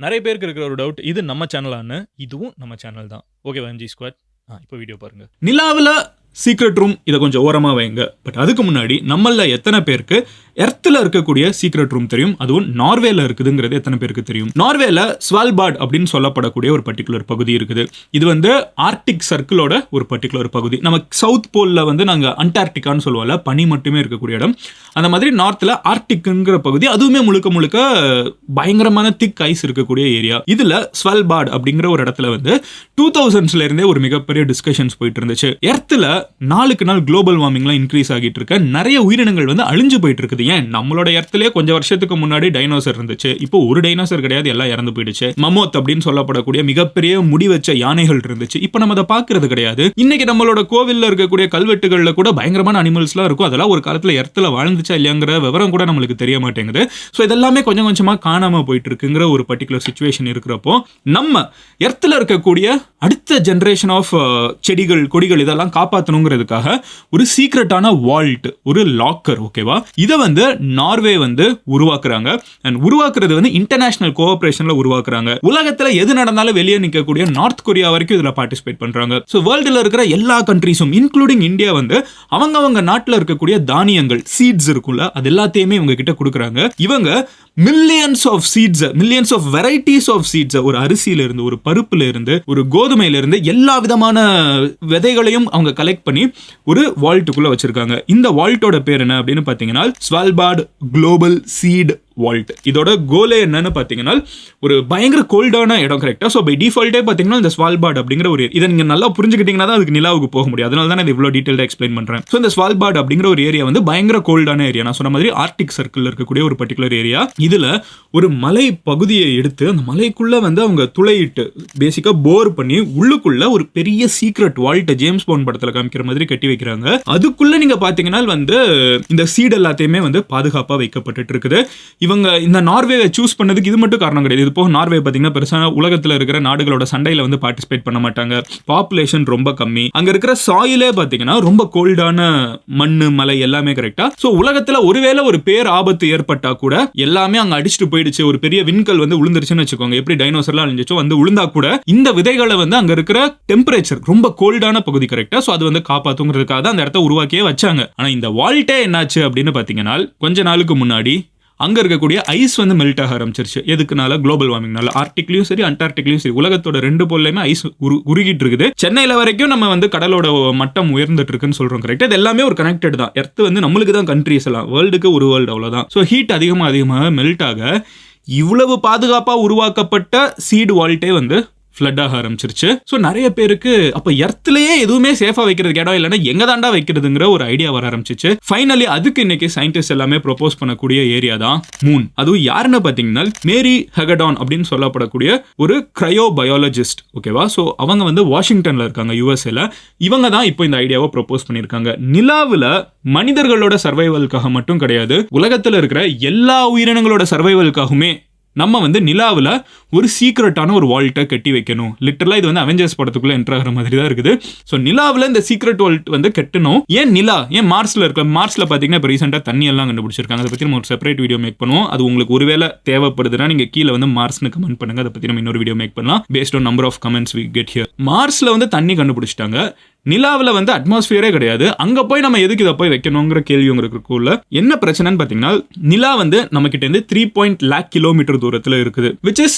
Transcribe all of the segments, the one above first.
நிறைய பேருக்கு இருக்கிற ஒரு டவுட், இது நம்ம சேனலான்னு. இதுவும் நம்ம சேனல் தான். ஓகேவா எம்ஜி ஸ்குவாட்? இப்போ வீடியோ பாருங்க. நிலாவில் சீக்ரெட் ரூம் இதை கொஞ்சம் ஓரமாக வைங்க. பட் அதுக்கு முன்னாடி நம்மள எத்தனை பேருக்கு எர்த்தில் இருக்கக்கூடிய சீக்ரெட் ரூம் தெரியும்? அதுவும் நார்வேல இருக்குதுங்கிறது எத்தனை பேருக்கு தெரியும்? நார்வேல ஸ்வால்பார்ட் அப்படின்னு சொல்லப்படக்கூடிய ஒரு பர்டிகுலர் பகுதி இருக்குது. இது வந்து ஆர்டிக் சர்க்கிளோட ஒரு பர்டிகுலர் பகுதி. நம்ம சவுத் போல்ல வந்து நாங்கள் அண்டார்டிகான்னு சொல்லுவோம்ல, பனி மட்டுமே இருக்கக்கூடிய இடம். அந்த மாதிரி நார்த்தில் ஆர்டிக்குங்கிற பகுதி, அதுவுமே முழுக்க முழுக்க பயங்கரமான திக் ஐஸ் இருக்கக்கூடிய ஏரியா. இதில் ஸ்வால்பார்ட் அப்படிங்கிற ஒரு இடத்துல வந்து 2000s இருந்தே ஒரு மிகப்பெரிய டிஸ்கஷன்ஸ் போயிட்டு இருந்துச்சு. எர்த்தில் நாளுக்கு நாள் குளோபல் வார்மிங்லாம் இன்க்ரீஸ் ஆகிட்டு இருக்க, நிறைய உயிரினங்கள் வந்து அழிஞ்சு போயிட்டு இருக்குது. ஏன் நம்மளோட இடத்துலயே கொஞ்சம் வருஷத்துக்கு முன்னாடி டைனோசர் இருந்துச்சு, இப்போ ஒரு டைனோசர் கிடையாது, எல்லாம் இறந்து போயிடுச்சு. மமோத் அப்படின்னு சொல்லப்படக்கூடிய மிகப்பெரிய முடி வச்ச யானைகள் இருந்துச்சு, இப்போ நம்ம அதை பார்க்கறது கிடையாது. இன்னைக்கு நம்மளோட கோவில்ல இருக்கக்கூடிய கல்வெட்டுகள்ல கூட பயங்கரமான அனிமல்ஸ்லாம் இருக்கும். அதெல்லாம் ஒரு காலத்துல எர்த்துல வாழ்ந்துச்சா இல்லையாங்கிற விவரம் கூட நம்மளுக்கு தெரிய மாட்டேங்குது. ஸோ இதெல்லாமே கொஞ்சம் கொஞ்சமா காணாம போயிட்டு இருக்குங்கிற ஒரு பர்டிகுலர் சிச்சுவேஷன் இருக்கிறப்போ, நம்ம எர்த்துல இருக்கக்கூடிய அடுத்த ஜெனரேஷன் ஆஃப் செடிகள் கொடிகள் இதெல்லாம் காப்பாற்றணுங்கிறதுக்காக ஒரு சீக்ரெட்டான வால்ட், ஒரு லாக்கர், ஓகேவா, இதை வந்து நார்வே வந்து உருவாக்குறாங்க. அண்ட் உருவாக்குறது வந்து இன்டர்நேஷனல் கோஆபரேஷன்ல உருவாக்குறாங்க. உலகத்துல எது நடந்தாலும் வெளியே நிற்கக்கூடிய நார்த் கொரியா வரைக்கும் இதுல பார்ட்டிசிபேட் பண்றாங்க. ஸோ வேர்ல்டுல இருக்கிற எல்லா கண்ட்ரீஸும் இன்க்ளூடிங் இந்தியா வந்து அவங்க நாட்டில் இருக்கக்கூடிய தானியங்கள், சீட்ஸ் இருக்குல்ல, அது எல்லாத்தையுமே இவங்க கிட்ட கொடுக்குறாங்க. இவங்க millions of seeds, millions of varieties of seeds, ஒரு அரிசியில இருந்து, ஒரு பருப்புல இருந்து, ஒரு கோதுமையில இருந்து எல்லா விதமான விதைகளையும் அவங்க கலெக்ட் பண்ணி ஒரு வால்ட்டுக்குள்ள வச்சிருக்காங்க. இந்த வால்ட்டோட பேர் என்ன அப்படின்னு பாத்தீங்கன்னா ஸ்வால்பார்ட் குளோபல் சீட் வால்ட். இதோட கோலே என்னன்னு பாத்தீங்கன்னா ஒரு பயங்கர கோல்டான இடம், கரெக்டா? ஸோ பை டிஃபால்ட்டே பாத்தீங்கன்னா இந்த ஸ்வால்பார்ட் அப்படிங்கிற ஒரு, இதை நீங்க நல்லா புரிஞ்சுக்கிட்டீங்கன்னா தான் அதுக்கு நிலாவுக்கு போக முடியும். அதனால தான் இது இவ்வளோ டீட்டெயிலாக எக்ஸ்பிளைன் பண்றேன். ஸோ இந்த ஸ்வால்பார்ட் அப்படிங்கிற ஒரு ஏரியா வந்து பயங்கர கோல்டான ஏரியா. நான் சொன்ன மாதிரி ஆர்டிக் சர்க்கிள் இருக்கக்கூடிய ஒரு பர்டிகுலர் ஏரியா. இதுல ஒரு மலை பகுதியை எடுத்து அந்த மலைக்குள்ள வந்து அவங்க துளையிட்டு பேசிக்கா போர் பண்ணி உள்ளுக்குள்ள ஒரு பெரிய சீக்ரெட் வால்ட், ஜேம்ஸ் பாண்ட் படத்துல காமிக்கிற மாதிரி கட்டி வைக்கிறாங்க. அதுக்குள்ள நீங்க பாத்தீங்கன்னா வந்து இந்த சீட் எல்லாத்தையுமே வந்து பாதுகாப்பா வைக்கப்பட்டு இருக்குது. இவங்க இந்த நார்வேவை சூஸ் பண்ணதுக்கு இது மட்டும் காரணம் கிடையாது. இது போக நார்வே பார்த்தீங்கன்னா பெருசாக உலகத்தில் இருக்கிற நாடுகளோட சண்டையில் வந்து பார்ட்டிசிபேட் பண்ண மாட்டாங்க. பாப்புலேஷன் ரொம்ப கம்மி. அங்கே இருக்கிற சாயிலே பார்த்தீங்கன்னா ரொம்ப கோல்டான மண்ணு, மலை எல்லாமே கரெக்டா. ஸோ உலகத்தில் ஒருவேளை ஒரு பேர் ஆபத்து ஏற்பட்டா கூட எல்லாமே அங்கே அடிச்சுட்டு போயிடுச்சு. ஒரு பெரிய விண்கல் வந்து விழுந்துருச்சுன்னு வச்சுக்கோங்க, எப்படி டைனோசர்லாம் அழிஞ்சிச்சோ, வந்து விழுந்தா கூட இந்த விதைகளை வந்து அங்கே இருக்கிற டெம்பரேச்சர் ரொம்ப கோல்டான பகுதி கரெக்டா. ஸோ அது வந்து காப்பாற்றுங்கிறதுக்காக தான் அந்த இடத்த உருவாக்கியே வச்சாங்க. ஆனால் இந்த வால்ட்டே என்னாச்சு அப்படின்னு பார்த்தீங்கன்னா கொஞ்ச நாளுக்கு முன்னாடி அங்க இருக்கக்கூடிய ஐஸ் வந்து மெல்ட் ஆக ஆரம்பிச்சிருச்சு. எதுக்குனால? குளோபல் வார்மிங்னால. ஆர்டிக்லயும் சரி அண்டார்டிக்லயும் சரி, உலகத்தோட 2 போல்லையுமே ஐஸ் உருகிட்டு இருக்குது. சென்னையில வரைக்கும் நம்ம வந்து கடலோட மட்டம் உயர்ந்துட்டு இருக்குன்னு சொல்றோம், கரெக்ட்? இது எல்லாமே ஒரு கனெக்டட் தான். எர்த் வந்து நம்மளுக்கு தான் கண்ட்ரீஸ் எல்லாம், வேர்ல்டுக்கு ஒரு வேர்ல்டு, அவ்வளவுதான். ஸோ ஹீட் அதிகமாக மெல்ட் ஆக இவ்வளவு பாதுகாப்பா உருவாக்கப்பட்ட சீடு வால்ட்டே வந்து ஃப்ளட் ஆக ஆரம்பிச்சிருச்சு. ஸோ நிறைய பேருக்கு அப்போ எர்த்லேயே எதுவுமே சேஃபாக வைக்கிறதுக்கு இடம் இல்லைன்னா எங்க தாண்டா வைக்கிறதுங்கிற ஒரு ஐடியா வர ஆரம்பிச்சிச்சு. ஃபைனலி அதுக்கு இன்னைக்கு சயின்டிஸ்ட் எல்லாமே ப்ரொபோஸ் பண்ணக்கூடிய ஏரியா தான் மூன். அதுவும் யாருன்னு பார்த்தீங்கன்னா மேரி ஹெகடான் அப்படின்னு சொல்லப்படக்கூடிய ஒரு கிரையோபயாலஜிஸ்ட், ஓகேவா? ஸோ அவங்க வந்து வாஷிங்டன்ல இருக்காங்க, யூஎஸ்ஏல. இவங்க தான் இப்போ இந்த ஐடியாவை ப்ரொபோஸ் பண்ணியிருக்காங்க. நிலாவில் மனிதர்களோட சர்வைவலுக்காக மட்டும் கிடையாது, உலகத்தில் இருக்கிற எல்லா உயிரினங்களோட சர்வைவலுக்காகவுமே நம்ம வந்து நிலாவில் ஒரு சீக்ரெட்டான ஒரு வால்ட்டை கட்டி வைக்கணும். லிட்டரலாக இது வந்து அவெஞ்சர்ஸ் படத்துக்குள்ள என்டர் ஆகிற மாதிரி தான் இருக்குது. ஸோ நிலாவில் இந்த சீக்ரெட் வால்ட் வந்து கட்டணும். ஏன் நிலா, ஏன் மார்ஸ்ல இருக்க? மார்ஸ்ல பார்த்தீங்கன்னா இப்போ ரீசெண்டாக தண்ணி எல்லாம் கண்டுபிடிச்சிருக்காங்க. அதை பற்றி நம்ம ஒரு செப்பரேட் வீடியோ மேக் பண்ணுவோம். அது உங்களுக்கு ஒருவேளை தேவைப்படுதுன்னா நீங்கள் கீழே வந்து மார்ஸ்னு கமெண்ட் பண்ணுங்க. அதை பற்றி நம்ம இன்னொரு வீடியோ மேக் பண்ணலாம் based on number of comments we get here. மார்ஸ்ல வந்து தண்ணி கண்டுபிடிச்சிட்டாங்க, நிலாவில் வந்து அட்மாஸ்பியரே கிடையாது. அங்க போய் நம்ம எதுக்கு இதை போய் வைக்கணுங்கிற கேள்வி உங்களுக்கு இருக்குள்ள. என்ன பிரச்சனைன்னு பார்த்தீங்கன்னா நிலா வந்து நம்ம கிட்ட இருந்து 3 lakh கிலோமீட்டர் தூரத்தில் இருக்குது, விச் இஸ்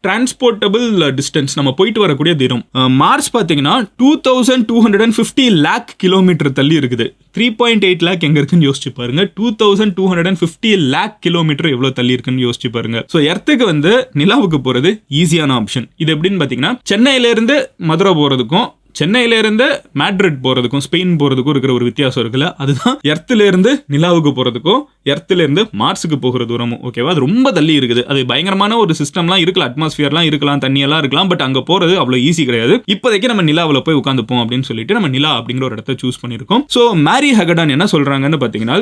டிரான்ஸ்போர்ட்டபிள் டிஸ்டன்ஸ், நம்ம போயிட்டு வரக்கூடிய தூரம். மார்ஸ் பார்த்தீங்கன்னா 2250 lakh கிலோமீட்டர் தள்ளி இருக்குது. 3.8 lakh எங்க இருக்குன்னு யோசிச்சு பாருங்க. 2250 lakh கிலோமீட்டர் எவ்வளவு தள்ளி இருக்குன்னு யோசிச்சு பாருங்க. ஸோ எர்த்துக்கு வந்து நிலாவுக்கு போறது ஈஸியான ஆப்ஷன். இது எப்படின்னு பார்த்தீங்கன்னா சென்னையில இருந்து மதுரை போறதுக்கும் சென்னையில இருந்து மேட்ரிட் போறதுக்கும் ஸ்பெயின் போறதுக்கும் இருக்கிற ஒரு வித்தியாசம் இருக்குல்ல, அதுதான் எர்த்துல இருந்து நிலாவுக்கு போறதுக்கும் எர்த்துல இருந்து மார்ஸுக்கு போகிற தூரமும், ஓகேவா? அது ரொம்ப தள்ளி இருக்குது. அது பயங்கரமான ஒரு சிஸ்டம்லாம் இருக்கலாம், அட்மாஸ்பியர்லாம் இருக்கலாம், தண்ணியெல்லாம் இருக்கலாம். பட் அங்க போறது அவ்வளவு ஈஸி கிடையாது. இப்போதைக்கு நம்ம நிலாவில் போய் உட்காந்துப்போம் அப்படின்னு சொல்லிட்டு நம்ம நிலா அப்படிங்கிற ஒரு இடத்த சூஸ் பண்ணியிருக்கோம். ஸோ மேரி ஹெகடான் என்ன சொல்றாங்கன்னு பார்த்தீங்கன்னா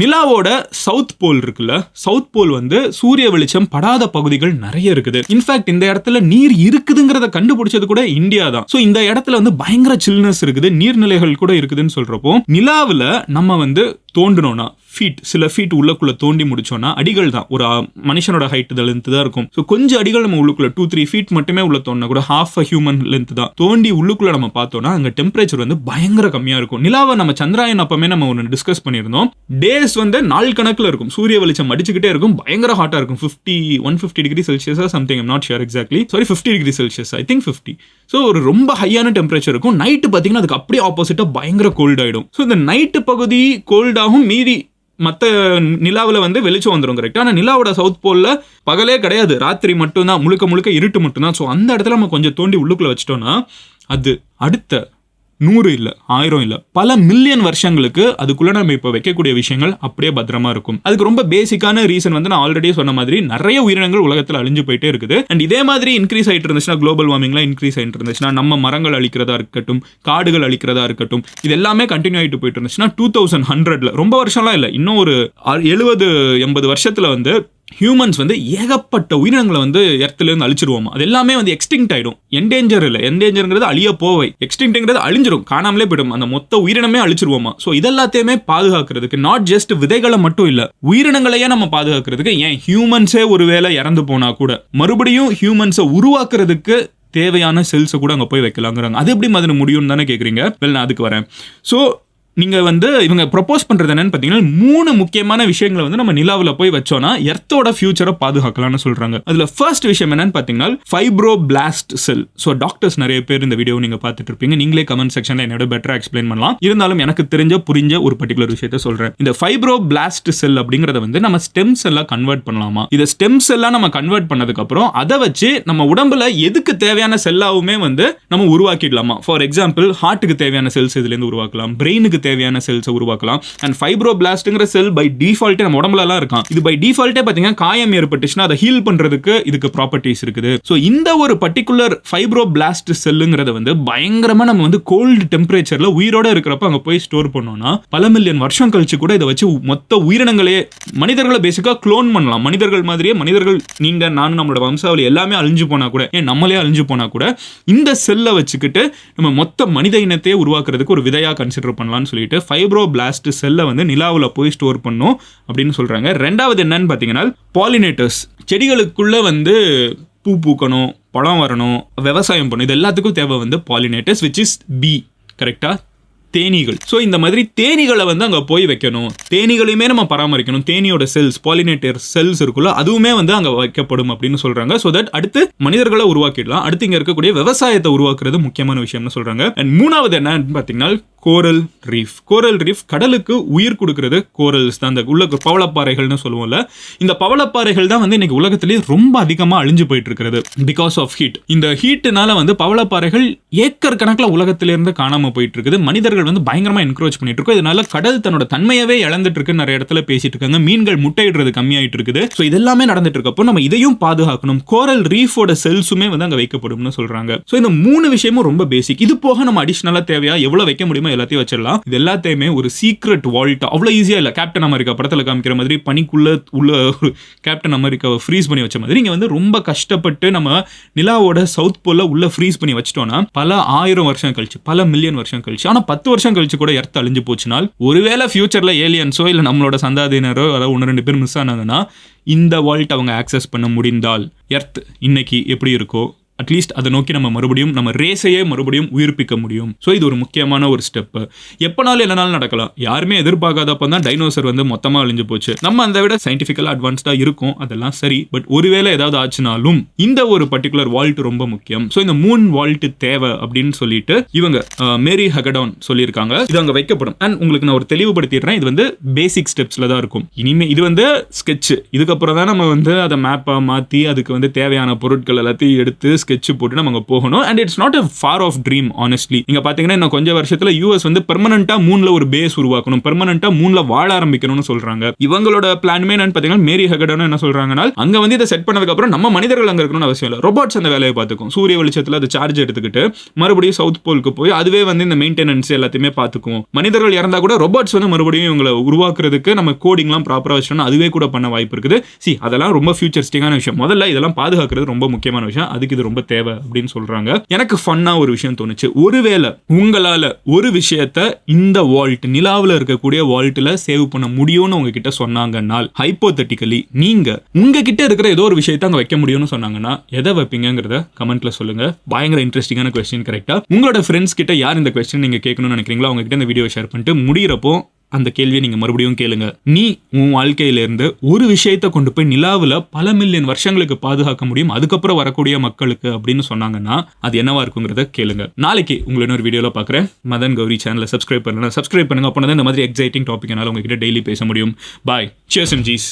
நிலாவோட சவுத் போல் இருக்குல்ல, சவுத் போல் வந்து சூரிய வெளிச்சம் படாத பகுதிகள் நிறைய இருக்குது. இன்ஃபேக்ட் இந்த இடத்துல நீர் இருக்குதுங்கிறத கண்டுபிடிச்சது கூட இந்தியா தான். ஸோ இந்த இடத்துல வந்து பயங்கர சில்னஸ் இருக்குது, நீர்நிலைகள் கூட இருக்குதுன்னு சொல்றப்போ நிலாவில் நம்ம வந்து தோண்டணும்னா ஃபீட், சில ஃபீட் உள்ளக்குள்ள தோண்டி முடிச்சோம்னா அடிகள் தான் ஒரு மனுஷனோட ஹைட் லென்த் தான் இருக்கும். ஸோ கொஞ்சம் அடிகள் நம்ம உள்ளுக்குள்ள 2-3 ஃபீட் மட்டுமே உள்ள தோண்டினா கூட half a human லென்த் தான் தோண்டி உள்ளுக்குள்ள நம்ம பார்த்தோம்னா அங்க டெம்பரேச்சர் வந்து பயங்கர கம்மியா இருக்கும். நிலாவை நம்ம சந்திராயன் அப்பமே நம்ம ஒன்று டிஸ்கஸ் பண்ணியிருந்தோம். டேஸ் வந்து நாள் கணக்கில் இருக்கும், சூரிய வெளிச்சம் அடிச்சுக்கிட்டே இருக்கும், பயங்கர ஹாட்டா இருக்கும். 150 degree Celsius something, I'm not sure exactly, sorry 50 degree Celsius, I think 50. So ஒரு ரொம்ப ஹையான டெம்பரேச்சர் இருக்கும். நைட்டு பார்த்தீங்கன்னா அதுக்கு அப்படியே ஆப்போசிட்டா பயங்கர கோல்ட் ஆயிடும். ஸோ இந்த நைட்டு பகுதி கோல்டாகும், மீதி மற்ற நிலாவில் வந்து வெளிச்சம் வந்துடும் கரெக்டாக. ஆனால் நிலாவோட சவுத் போலில் பகலே கிடையாது, ராத்திரி மட்டும்தான், முழுக்க முழுக்க இருட்டு மட்டும்தான். ஸோ அந்த இடத்துல நம்ம கொஞ்சம் தோண்டி உள்ளுக்குள்ள வச்சிட்டோம்னா அது அடுத்த 100 இல்லை 1000 இல்லை பல மில்லியன் வருஷங்களுக்கு அதுக்குள்ள நம்ம இப்போ வைக்கக்கூடிய விஷயங்கள் அப்படியே பத்திரமா இருக்கும். அதுக்கு ரொம்ப பேசிக்கான ரீசன் வந்து நான் ஆல்ரெடி சொன்ன மாதிரி நிறைய உயிரினங்கள் உலகத்தில் அழிஞ்சு போயிட்டே இருக்குது. அண்ட் இதே மாதிரி இன்க்ரீஸ் ஆகிட்டு இருந்துச்சுன்னா, குளோபல் வார்மிங்லாம் இன்க்ரீஸ் ஆகிட்டு இருந்துச்சுன்னா, நம்ம மரங்கள் அழிக்கிறதா இருக்கட்டும், காடுகள் அழிக்கிறதா இருக்கட்டும், இது எல்லாமே கண்டினியூ ஆகிட்டு போயிட்டு இருந்துச்சுன்னா 2100 ரொம்ப வருஷம்லாம் இல்லை, இன்னும் ஒரு 70-80 வருஷத்துல வந்து ஹியூமன்ஸ் வந்து ஏகப்பட்ட உயிரினங்களை வந்து எர்த்திலிருந்து அழிச்சிருவோம். அது எல்லாமே வந்து எக்ஸ்டிங்க்ட் ஆயிடும். என்டேஞ்சர் இல்லை, என்டேஞ்சர்ங்கிறது அழிய போவை, எக்ஸ்டிங்க்ட்ங்கிறது அழிஞ்சிடும், காணாமலே போயிடும், அந்த மொத்த உயிரினமே அழிச்சிருவோமா. ஸோ இதெல்லாத்தையுமே பாதுகாக்கிறதுக்கு நாட் ஜஸ்ட் விதைகளை மட்டும் இல்லை, உயிரினங்களையே நம்ம பாதுகாக்கிறதுக்கு, ஏன் ஹியூமன்ஸே ஒருவேளை இறந்து போனா கூட மறுபடியும் ஹியூமன்ஸை உருவாக்குறதுக்கு தேவையான செல்ஸை கூட அங்கே போய் வைக்கலாங்கிறாங்க. அது எப்படி மாதிரி முடியும்னு தானே கேட்குறீங்க. நான் அதுக்கு வரேன். ஸோ நீங்கள் வந்து இவங்க ப்ரொப்போஸ் பண்ணுறது என்னன்னு பார்த்தீங்கன்னா 3 முக்கியமான விஷயங்களை வந்து நம்ம நிலாவில் போய் வச்சோன்னா எர்த்தோட ஃபியூச்சரை பாதுகாக்கலாம்னு சொல்கிறாங்க. அதில் ஃபர்ஸ்ட் விஷயம் என்னன்னு பார்த்தீங்கன்னா ஃபைப்ரோபிளாஸ்ட் செல். ஸோ டாக்டர்ஸ் நிறைய பேர் இந்த வீடியோ நீங்கள் பார்த்துட்டு இருப்பீங்க, நீங்களே கமெண்ட் செக்ஷனில் என்னோட பெட்டராக எக்ஸ்பிளைன் பண்ணலாம். இருந்தாலும் எனக்கு புரிஞ்ச ஒரு பர்டிகுலர் விஷயத்தை சொல்கிறேன். இந்த ஃபைப்ரோபிளாஸ்ட் செல் அப்படிங்கிறத வந்து நம்ம ஸ்டெம் செல்லாக கன்வெர்ட் பண்ணலாமா. இதை ஸ்டெம் செல்லாக நம்ம கன்வெர்ட் பண்ணதுக்கப்புறம் அதை வச்சு நம்ம உடம்புல எதுக்கு தேவையான செல்லாவுமே வந்து நம்ம உருவாக்கிடலாமா. ஃபார் எக்ஸாம்பிள் ஹார்ட்டுக்கு தேவையான செல்ஸ் இதுலேருந்து உருவாக்கலாம், பிரெயினுக்கு தேவையான செல்ஸை உருவாக்கலாம். அண்ட் ஃபைப்ரோபிளாஸ்ட்ங்கிற செல் பை டிஃபால்ட்டே நம்ம உடம்புல எல்லாம் இருக்கான். இது பை டிஃபால்ட்டே பார்த்தீங்கன்னா காயம் ஏற்பட்டுச்சுன்னா அதை ஹீல் பண்றதுக்கு இதுக்கு ப்ராப்பர்ட்டிஸ் இருக்குது. ஸோ இந்த ஒரு பர்டிகுலர் ஃபைப்ரோபிளாஸ்ட் செல்லுங்கிறத வந்து பயங்கரமா நம்ம வந்து கோல்டு டெம்பரேச்சர்ல உயிரோட இருக்கிறப்ப அங்கே போய் ஸ்டோர் பண்ணோம்னா பல மில்லியன் வருஷம் கழிச்சு கூட இதை வச்சு மொத்த உயிரினங்களே, மனிதர்களை பேசிக்கா க்ளோன் பண்ணலாம். மனிதர்கள் மாதிரியே மனிதர்கள், நீங்க நானும் நம்மளோட வம்சாவளி எல்லாமே அழிஞ்சு போனா கூட, ஏன் நம்மளே அழிஞ்சு போனா கூட இந்த செல்லை வச்சுக்கிட்டு நம்ம மொத்த மனித இனத்தையே உருவாக்குறதுக்கு ஒரு விதையா கன்சிடர் பண்ணலாம்னு சொல்லிட்டு ஃபைப்ரோபிளாஸ்ட் செல்லை வந்து நிலாவில் போய் ஸ்டோர் பண்ணும் அப்படின்னு சொல்றாங்க. ரெண்டாவது என்னன்னு பார்த்தீங்கன்னா பாலினேட்டர்ஸ். செடிகளுக்குள்ள வந்து பூ பூக்கணும், பழம் வரணும், விவசாயம் பண்ணணும், இது எல்லாத்துக்கும் தேவை வந்து பாலினேட்டர்ஸ், விச் இஸ் பி, கரெக்டா, தேனீகள். ஸோ இந்த மாதிரி தேனீகளை வந்து அங்கே போய் வைக்கணும், தேனீகளையுமே நம்ம பராமரிக்கணும். தேனியோட செல்ஸ், பாலினேட்டர் செல்ஸ் இருக்குல்ல, அதுவுமே வந்து அங்கே வைக்கப்படும் அப்படின்னு சொல்றாங்க. ஸோ தட் அடுத்து மனிதர்களை உருவாக்கிடலாம். அடுத்து இங்கே இருக்கக்கூடிய விவசாயத்தை உருவாக்குறது முக்கியமான விஷயம்னு சொல்றாங்க. அண்ட் மூணாவது என்னன்னு பார்த்தீங்கன்னா கோரல் ரீஃப். கோரல் ரீஃப் கடலுக்கு உயிர் கொடுக்கிறது கோரல்ஸ் தான், அந்த உள்ள பவளப்பாறைகள்னு சொல்லுவோம்ல. இந்த பவளப்பாறைகள் தான் வந்து இன்னைக்கு உலகத்திலேயே ரொம்ப அதிகமாக அழிஞ்சு போயிட்டு இருக்கிறது பிகாஸ் ஆஃப் ஹீட். இந்த ஹீட்டுனால வந்து பவளப்பாறைகள் ஏக்கர் கணக்கில் உலகத்திலிருந்து காணாம போயிட்டு இருக்குது. மனிதர்கள் வந்து பயங்கரமா என்கரேஜ் பண்ணிட்டு இருக்கோம். இதனால கடல் தன்னோட தன்மையவே இழந்துட்டு இருக்கு, நிறைய இடத்துல பேசிட்டு இருக்காங்க. மீன்கள் முட்டையிடுறது கம்மியாயிட்டு இருக்குது. ஸோ இதெல்லாமே நடந்துட்டு இருக்கப்போ நம்ம இதையும் பாதுகாக்கணும். கோரல் ரீஃபோட செல்ஸுமே வந்து அங்கே வைக்கப்படும்னு சொல்றாங்க. ஸோ இந்த 3 விஷயமும் ரொம்ப பேசிக். இது போக நம்ம அடிஷனலா தேவையா எவ்வளவு வைக்க முடியுமோ எல்லாத்தையும் வச்சிடலாம். இது எல்லாத்தையுமே ஒரு சீக்ரெட் வால்ட், அவ்வளவு ஈஸியா இல்ல. கேப்டன் அமெரிக்கா படத்துல காமிக்கிற மாதிரி பனிக்குள்ள உள்ள கேப்டன் அமெரிக்காவை ஃப்ரீஸ் பண்ணி வச்ச மாதிரி இங்க வந்து ரொம்ப கஷ்டப்பட்டு நம்ம நிலாவோட சவுத் போல உள்ள ஃப்ரீஸ் பண்ணி வச்சிட்டோம்னா பல 1000 வருஷம் கழிச்சு, பல மில்லியன் வருஷம் கழிச்சு, ஆனா 10 வருஷம் கழிச்சு கூட எர்த் அழிஞ்சு போச்சுனால், ஒருவேளை ஃபியூச்சர்ல ஏலியன்ஸோ இல்ல நம்மளோட சந்தாதியினரோ அதாவது 1-2 பேர் மிஸ் ஆனாங்கன்னா இந்த வால்ட் அவங்க ஆக்சஸ் பண்ண முடிந்தால் எர்த் இன்னைக்கு எப்படி இருக்கோ அட்லீஸ்ட் அதை நோக்கி நம்ம மறுபடியும் நம்ம ரேஸையே மறுபடியும் உயிர்ப்பிக்க முடியும். ஸோ இது ஒரு முக்கியமான ஒரு ஸ்டெப். எப்பனாலும் இல்லைனாலும் நடக்கலாம். யாருமே எதிர்பார்க்காதப்ப தான் டைனோசர் வந்து மொத்தமாக அழிஞ்சு போச்சு. நம்ம அதை விட சயின்டிஃபிக்கலாக அட்வான்ஸ்டாக இருக்கும், அதெல்லாம் சரி. பட் ஒருவேளை ஏதாவது ஆச்சுனாலும் இந்த ஒரு பர்டிகுலர் வால்ட் ரொம்ப முக்கியம். ஸோ இந்த மூன் வால்ட் தேவை அப்படின்னு சொல்லிட்டு இவங்க மேரி ஹகடான் சொல்லியிருக்காங்க. இது அங்கே வைக்கப்படும். அண்ட் உங்களுக்கு நான் ஒரு தெளிவுபடுத்திடுறேன், இது வந்து பேசிக் ஸ்டெப்ஸில் தான் இருக்கும். இனிமேல் இது வந்து ஸ்கெட்ச். இதுக்கப்புறம் தான் நம்ம வந்து அதை மேப்பாக மாற்றி அதுக்கு வந்து தேவையான பொருட்கள் எல்லாத்தையும் எடுத்து ஸ்கெட்ச் போட்டு நம்ம அங்க போகணும். And it's not a far off dream honestly. நீங்க பாத்தீங்கன்னா இன்னும் கொஞ்சம் வருஷத்துல யூஎஸ் வந்து பெர்மனண்டா மூன்ல ஒரு பேஸ் உருவாக்கணும், பெர்மனண்டா மூன்ல வாழ ஆரம்பிக்கணும்னு சொல்றாங்க. இவங்களோட பிளானுமே என்னன்னு பாத்தீங்கன்னா மேரி ஹகடான் என்ன சொல்றாங்கன்னா, அங்க வந்து இதை செட் பண்ணதுக்கு அப்புறம் நம்ம மனிதர்கள் அங்க இருக்கணும்னு அவசியம் இல்லை, ரோபோட்ஸ் அந்த வேலையை பார்த்துக்கும். சூரிய வெளிச்சத்துல அது சார்ஜ் எடுத்துக்கிட்டு மறுபடியும் சவுத் போலுக்கு போய் அதுவே வந்து இந்த மெயின்டெனன்ஸ் எல்லாத்தையுமே பார்த்துக்கும். மனிதர்கள் இறந்தா கூட ரோபோட்ஸ் வந்து மறுபடியும் இவங்களை உருவாக்குறதுக்கு நம்ம கோடிங்லாம் ப்ராப்பரா வச்சோம்னா அதுவே கூட பண்ண வாய்ப்பு இருக்குது. அதெல்லாம் ரொம்ப ஃபியூச்சரிஸ்டிக்கான விஷயம். முதல்ல இதெல்லாம் பாதுகாக்கிறது ரொம்ப முக்கியமான விஷயம். அதுக்கு இது ரொம்ப ரொம்ப தேவை அப்படின்னு சொல்றாங்க. எனக்கு ஃபன்னா ஒரு விஷயம் தோணுச்சு. ஒருவேளை உங்களால ஒரு விஷயத்த இந்த வால்ட் நிலாவுல இருக்கக்கூடிய வால்ட்ல சேவ் பண்ண முடியும்னு உங்ககிட்ட சொன்னாங்கன்னால், ஹைப்போதெட்டிக்கலி நீங்க உங்ககிட்ட இருக்கிற ஏதோ ஒரு விஷயத்த அங்க வைக்க முடியும்னு சொன்னாங்கன்னா எதை வைப்பீங்கிறத கமெண்ட்ல சொல்லுங்க. பயங்கர இன்ட்ரெஸ்டிங்கான கொஸ்டின். கரெக்டா உங்களோட ஃப்ரெண்ட்ஸ் கிட்ட யார் இந்த கொஸ்டின் நீங்க கேட்கணும்னு நினைக்கிறீங்களோ அவங்க கிட்ட இந்த வீடியோ ஷேர் பண்ணிட்டு முடியறப்போ அந்த கேள்வியை நீங்க மறுபடியும் கேளுங்க. நீ உன் வாழ்க்கையில இருந்து ஒரு விஷயத்தை கொண்டு போய் நிலாவுல பல மில்லியன் வருஷங்களுக்கு பாதுகாக்க முடியும் அதுக்கப்புறம் வரக்கூடிய மக்களுக்கு அப்படின்னு சொன்னாங்கன்னா அது என்னவா இருக்குங்கிறத கேளுங்க. நாளைக்கு உங்களை இன்னொரு வீடியோல பாக்குறேன். மதன் கௌரி சேனலை சப்ஸ்கிரைப் பண்ணுங்க. அப்போ இந்த மாதிரி எக்ஸைட்டிங் டாபிக் என்னால உங்ககிட்ட டெய்லி பேச முடியும். பாய். Cheers and ஜீஸ்.